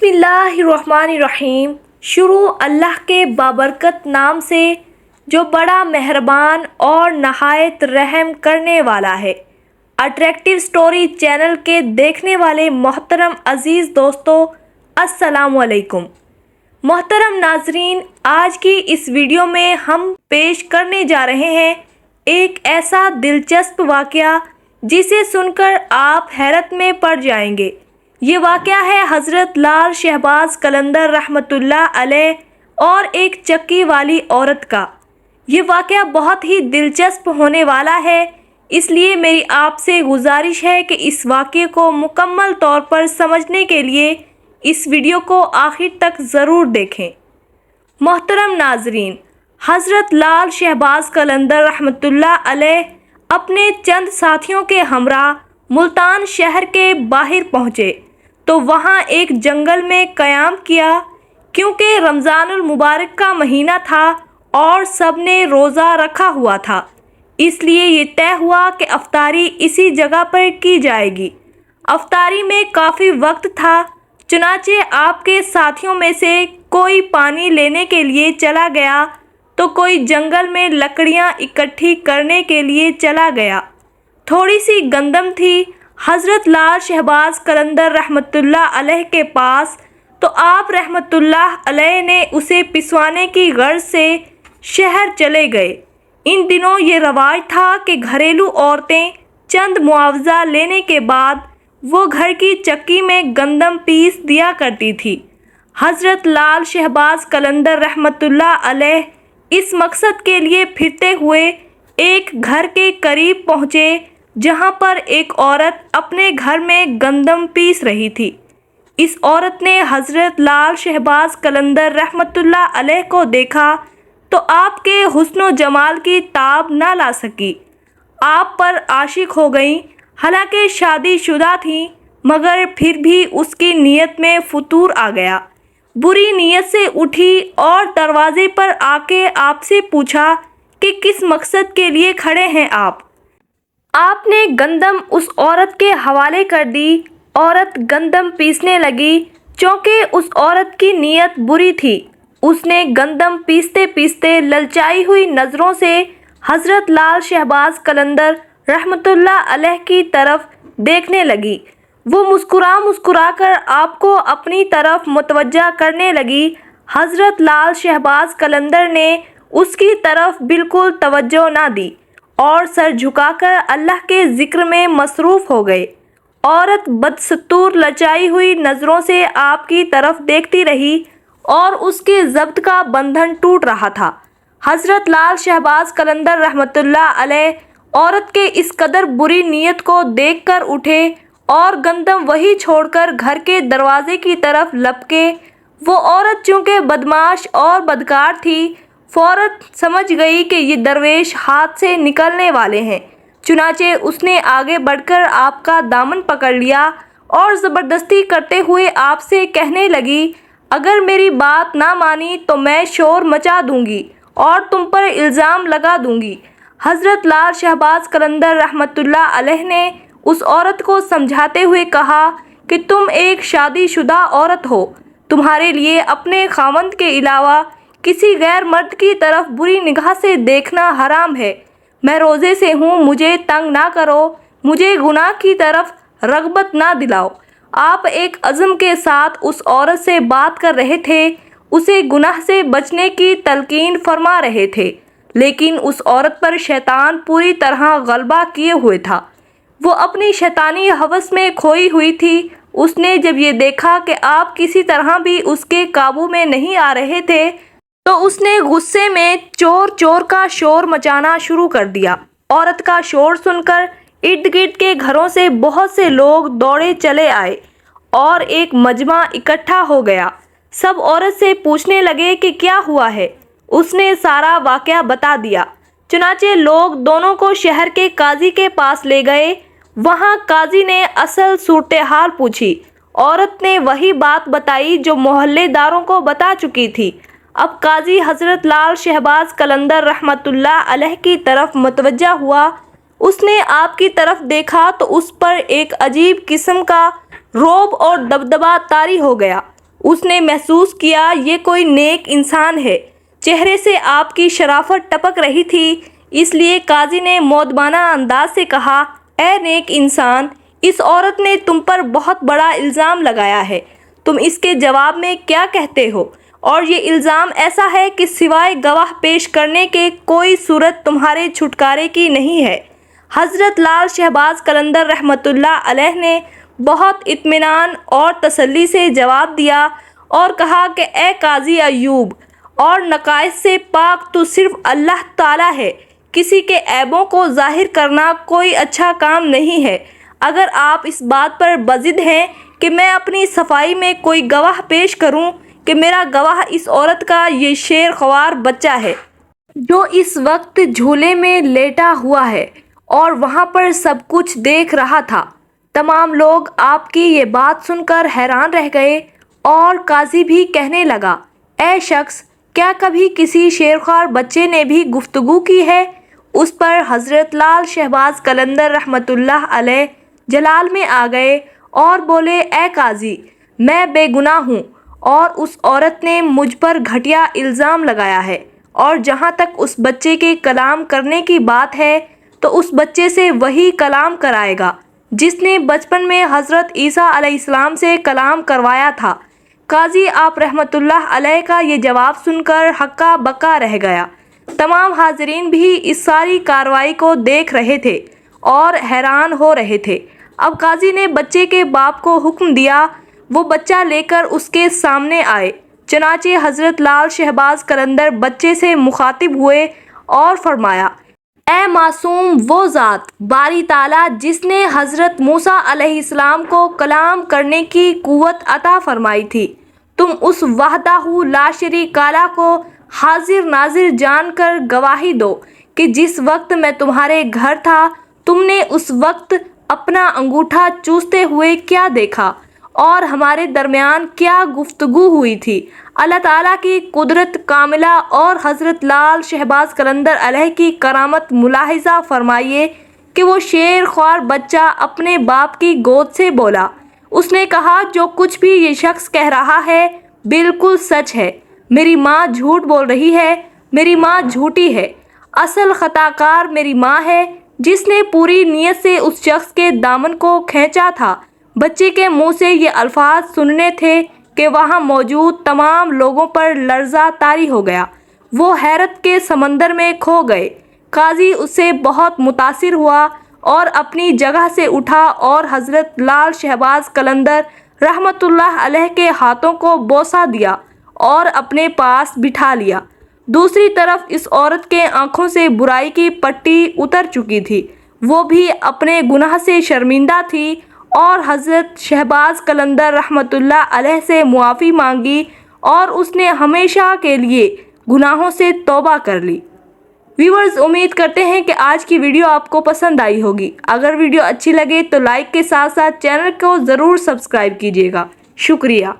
बिस्मिल्लाहिर्रहमानिर्रहीम। शुरू अल्लाह के बाबरकत नाम से जो बड़ा मेहरबान और नहायत रहम करने वाला है। अट्रैक्टिव स्टोरी चैनल के देखने वाले मोहतरम अज़ीज़ दोस्तों, अस्सलामु अलैकुम। मोहतरम नाजरीन, आज की इस वीडियो में हम पेश करने जा रहे हैं एक ऐसा दिलचस्प वाक़या जिसे सुनकर आप हैरत में पड़ जाएंगे। ये वाक़या है हज़रत लाल शहबाज कलंदर रहमतुल्लाह अलैह और एक चक्की वाली औरत का। ये वाक़या बहुत ही दिलचस्प होने वाला है, इसलिए मेरी आपसे गुजारिश है कि इस वाक़ये को मुकम्मल तौर पर समझने के लिए इस वीडियो को आखिर तक ज़रूर देखें। मोहतरम नाजरीन, हज़रत लाल शहबाज कलंदर रहमतुल्लाह अलैह अपने चंद साथियों के हमरा मुल्तान शहर के बाहर पहुँचे तो वहाँ एक जंगल में क़याम किया। क्योंकि रमज़ानुल मुबारक का महीना था और सब ने रोज़ा रखा हुआ था, इसलिए ये तय हुआ कि अफ्तारी इसी जगह पर की जाएगी। अफ्तारी में काफ़ी वक्त था, चुनाचे आपके साथियों में से कोई पानी लेने के लिए चला गया तो कोई जंगल में लकड़ियाँ इकट्ठी करने के लिए चला गया। थोड़ी सी गंदम थी हज़रत लाल शहबाज कलंदर रहमतुल्लाह अलैह के पास, तो आप रहमतुल्लाह अलैह ने उसे पिसवाने की गर्ज से शहर चले गए। इन दिनों ये रवाज था कि घरेलू औरतें चंद मुआवजा लेने के बाद वो घर की चक्की में गंदम पीस दिया करती थी। हज़रत लाल शहबाज कलंदर रहमतुल्लाह अलैह इस मकसद के लिए फिरते हुए एक घर के करीब पहुँचे जहाँ पर एक औरत अपने घर में गंदम पीस रही थी। इस औरत ने हज़रत लाल शहबाज कलंदर रहमतुल्लाह अलैह को देखा तो आपके हुस्न जमाल की ताब ना ला सकी, आप पर आशिक हो गई। हालांकि शादीशुदा थी, मगर फिर भी उसकी नीयत में फतूर आ गया। बुरी नीयत से उठी और दरवाजे पर आके आपसे पूछा कि किस मकसद के लिए खड़े हैं आप। आपने गंदम उस औरत के हवाले कर दी। औरत गंदम पीसने लगी। चूँकि उस औरत की नीयत बुरी थी, उसने गंदम पीसते पीसते ललचाई हुई नज़रों से हज़रत लाल शहबाज कलंदर रहमतुल्लाह अलैह की तरफ देखने लगी। वो मुस्कुरा कर आपको अपनी तरफ मुतवज्जा करने लगी। हज़रत लाल शहबाज कलंदर ने उसकी तरफ बिल्कुल तवज्जो ना दी और सर झुकाकर अल्लाह के ज़िक्र में मसरूफ़ हो गए। औरत बदस्तूर लचाई हुई नज़रों से आपकी तरफ देखती रही और उसके ज़ब्त का बंधन टूट रहा था। हज़रत लाल शहबाज कलंदर रहमतुल्लाह अलैह औरत के इस कदर बुरी नीयत को देखकर उठे और गंदम वही छोड़कर घर के दरवाजे की तरफ लपके। वो औरत चूँकि बदमाश और बदकार थी, फ़ौरन समझ गई कि ये दरवेश हाथ से निकलने वाले हैं। चुनाचे उसने आगे बढ़कर आपका दामन पकड़ लिया और ज़बरदस्ती करते हुए आपसे कहने लगी, अगर मेरी बात ना मानी तो मैं शोर मचा दूंगी और तुम पर इल्ज़ाम लगा दूंगी। हज़रत लाल शहबाज कलंदर रहमतुल्लाह अलैह ने उस औरत को समझाते हुए कहा कि तुम एक शादीशुदा औरत हो, तुम्हारे लिए अपने खावंद के अलावा किसी गैर मर्द की तरफ बुरी निगाह से देखना हराम है। मैं रोज़े से हूँ, मुझे तंग ना करो, मुझे गुनाह की तरफ रग़बत ना दिलाओ। आप एक अज़्म के साथ उस औरत से बात कर रहे थे, उसे गुनाह से बचने की तलकीन फरमा रहे थे, लेकिन उस औरत पर शैतान पूरी तरह गलबा किए हुए था। वो अपनी शैतानी हवस में खोई हुई थी। उसने जब ये देखा कि आप किसी तरह भी उसके काबू में नहीं आ रहे थे, तो उसने गुस्से में चोर चोर का शोर मचाना शुरू कर दिया। औरत का शोर सुनकर इर्द गिर्द के घरों से बहुत से लोग दौड़े चले आए और एक मजमा इकट्ठा हो गया। सब औरत से पूछने लगे कि क्या हुआ है। उसने सारा वाक़या बता दिया। चुनाचे लोग दोनों को शहर के काजी के पास ले गए। वहाँ काजी ने असल सूरत हाल पूछी। औरत ने वही बात बताई जो मोहल्लेदारों को बता चुकी थी। अब काजी हज़रत लाल शहबाज कलंदर रहमतुल्लाह अलैह की तरफ मुतवज्जा हुआ। उसने आपकी तरफ देखा तो उस पर एक अजीब किस्म का रौब और दबदबा तारी हो गया। اس نے محسوس کیا یہ کوئی نیک انسان ہے۔ چہرے سے آپ کی شرافت ٹپک رہی تھی، اس لیے قاضی نے مؤدبانہ انداز سے کہا، اے نیک انسان، اس عورت نے تم پر بہت بڑا الزام لگایا ہے، تم اس کے جواب میں کیا کہتے ہو؟ اور یہ الزام ایسا ہے کہ سوائے گواہ پیش کرنے کے کوئی صورت تمہارے چھٹکارے کی نہیں ہے۔ حضرت لال شہباز قلندر رحمۃ اللہ علیہ نے بہت اطمینان اور تسلی سے جواب دیا اور کہا کہ اے قاضی ایوب، اور نقائص سے پاک تو صرف اللہ تعالیٰ ہے، کسی کے عیبوں کو ظاہر کرنا کوئی اچھا کام نہیں ہے۔ اگر آپ اس بات پر بضد ہیں کہ میں اپنی صفائی میں کوئی گواہ پیش کروں کہ میرا گواہ اس عورت کا یہ شیر خوار بچہ ہے جو اس وقت جھولے میں لیٹا ہوا ہے اور وہاں پر سب کچھ دیکھ رہا تھا۔ تمام لوگ آپ کی یہ بات سن کر حیران رہ گئے اور قاضی بھی کہنے لگا، اے شخص، کیا کبھی کسی شیرخوار بچے نے بھی گفتگو کی ہے؟ اس پر حضرت لال شہباز قلندر رحمۃ اللہ علیہ جلال میں آ گئے اور بولے، اے قاضی، میں بے گناہ ہوں اور اس عورت نے مجھ پر گھٹیا الزام لگایا ہے، اور جہاں تک اس بچے کے کلام کرنے کی بات ہے تو اس بچے سے وہی کلام کرائے گا جس نے بچپن میں حضرت عیسیٰ علیہ السلام سے کلام کروایا تھا۔ قاضی آپ رحمۃ اللہ علیہ کا یہ جواب سن کر ہکا بکا رہ گیا۔ تمام حاضرین بھی اس ساری کارروائی کو دیکھ رہے تھے اور حیران ہو رہے تھے۔ اب قاضی نے بچے کے باپ کو حکم دیا وہ بچہ لے کر اس کے سامنے آئے۔ چنانچہ حضرت لال شہباز قلندر بچے سے مخاطب ہوئے اور فرمایا، اے معصوم وہ ذات باری تعالیٰ جس نے حضرت موسیٰ علیہ السلام کو کلام کرنے کی قوت عطا فرمائی تھی، تم اس وحدہ لا شریک له کو حاضر ناظر جان کر گواہی دو کہ جس وقت میں تمہارے گھر تھا تم نے اس وقت اپنا انگوٹھا چوستے ہوئے کیا دیکھا اور ہمارے درمیان کیا گفتگو ہوئی تھی۔ اللہ تعالیٰ کی قدرت کاملہ اور حضرت لال شہباز قلندر علیہ کی کرامت ملاحظہ فرمائیے کہ وہ شیر خوار بچہ اپنے باپ کی گود سے بولا۔ اس نے کہا، جو کچھ بھی یہ شخص کہہ رہا ہے بالکل سچ ہے، میری ماں جھوٹ بول رہی ہے، میری ماں جھوٹی ہے، اصل خطا کار میری ماں ہے جس نے پوری نیت سے اس شخص کے دامن کو کھینچا تھا۔ بچے کے منہ سے یہ الفاظ سننے تھے کہ وہاں موجود تمام لوگوں پر لرزہ طاری ہو گیا، وہ حیرت کے سمندر میں کھو گئے۔ قاضی اس سے بہت متاثر ہوا اور اپنی جگہ سے اٹھا اور حضرت لال شہباز قلندر رحمۃ اللہ علیہ کے ہاتھوں کو بوسہ دیا اور اپنے پاس بٹھا لیا۔ دوسری طرف اس عورت کے آنکھوں سے برائی کی پٹی اتر چکی تھی، وہ بھی اپنے گناہ سے شرمندہ تھی اور حضرت شہباز قلندر رحمۃ اللہ علیہ سے معافی مانگی اور اس نے ہمیشہ کے لیے گناہوں سے توبہ کر لی۔ ویورز، امید کرتے ہیں کہ آج کی ویڈیو آپ کو پسند آئی ہوگی۔ اگر ویڈیو اچھی لگے تو لائک کے ساتھ ساتھ چینل کو ضرور سبسکرائب کیجیے گا۔ شکریہ۔